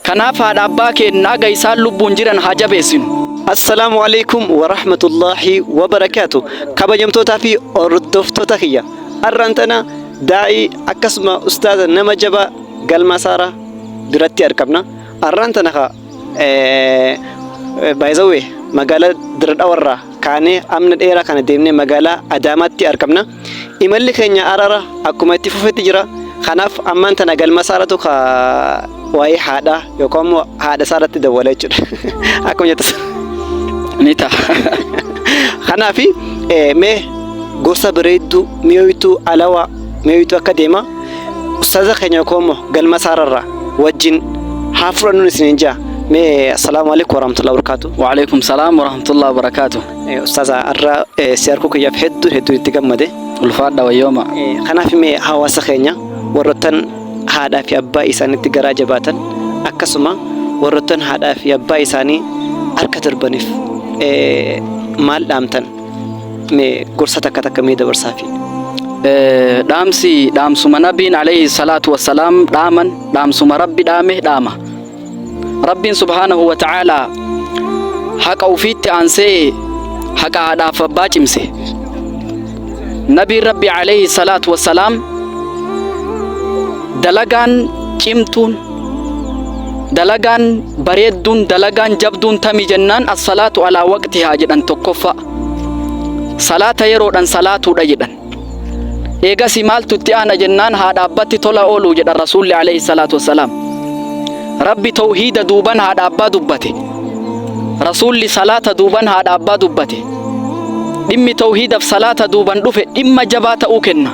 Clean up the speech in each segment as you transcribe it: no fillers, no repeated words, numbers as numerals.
kanaaf haadha abbaa keenya aga isaan lubbuun jiran haa jabeessinu. Assalaamu alaykum wa rahmatullahi wa barakaatu. Kabajamtootaa fi hordoftoota kiyya. Arrantana daa'ii akkasuma ustaaza nama jabaa galma saaraa duratti argamna. Arrantana ka baay'ee magaalaa Dirreedhawarraa kaanee amna dheeraa kana deemnee magaalaa Adaamaatti argamna. Imalli keenya arara akkuma itti fufetti jira. Kanaaf ammaan tana galma saaratu ka waa'ee haadhaa yookaan immoo haadha saaratti dawwalee jira. Akkuma jettu. Nita. Kanaafi mee gosa bareedduu mi'ooytuu alawaa mi'ooytuu akka deema ustaaza keenya yookaan immoo galma saararraa wajjin haa fudhannuun isiniin jaa. mee assalamu alaykum warahmatullahi wabarakatuh. Wa alaykum salaam warahmatullahi wabarakatuh. Ustaaza arra siyaarku kiyyaaf hedduu itti gammade. Ulfaadha wayyooma. Kanaaf mee hawaasa keenya warroottan haadhaa fi abbaa isaaniitti garaa jabaatan akkasuma warroottan haadhaa fi abbaa isaanii harka darbaniif maal dhaamtan mee gorsa takka mee dabarsaafi. dhaamsuma nabiin alayhi salaatu wassalaam dhaaman dhaamsuma rabbi dhaame dhaama. Rabbiin subhaanahu wa ta'aalaa haqa ufiitti aansee haqa haadhaaf abbaa cimse. Nabiin rabbi alayhi salaatu wassalaam dalagaan cimtuun dalagaan bareedduun dalagaan jabduun tami jennaan as-salaatu alaa waqtihaa jedhan tokkoffa. Salaata yeroodhan salaatuudha jedhan. Eegasi maaltu itti aana jennaan haadha abbatti tola ooluu jedhan rasuulli alayhi salaatu wassalaam. Rabbi tawhiida duuban haadha abbaa dubbate. Rasuulli salaata duuban haadha abbaa dubbate. Dhimmi tawhiidaaf salaata duuban dhufe dhimma jabaa ta'uu kenna.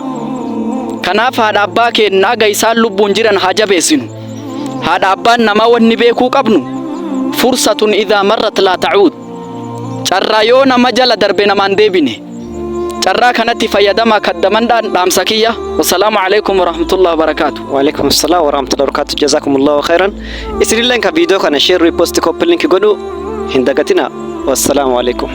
Kanaaf haadha abbaa keenya aga isaan lubbuun jiran haa jabeessinu. Haadha abbaan namaa wanni beekuu qabnu fursatun idhaa marrat laa ta'uud. Carraa yoo nama jala darbe namaan deebine. Carraa kanatti fayyadamaa kaddamanidhaan dhaamsa kiyya. Wassalaamu alaykum warahmatullahi wabarakatuh. Wa alaykum assalaam warahmatullahi wabarakatuh. Jazakumullahu khairan. Isinillee ka video kana share repost copy link godhu hin dagatina. Wassalaamu alaykum.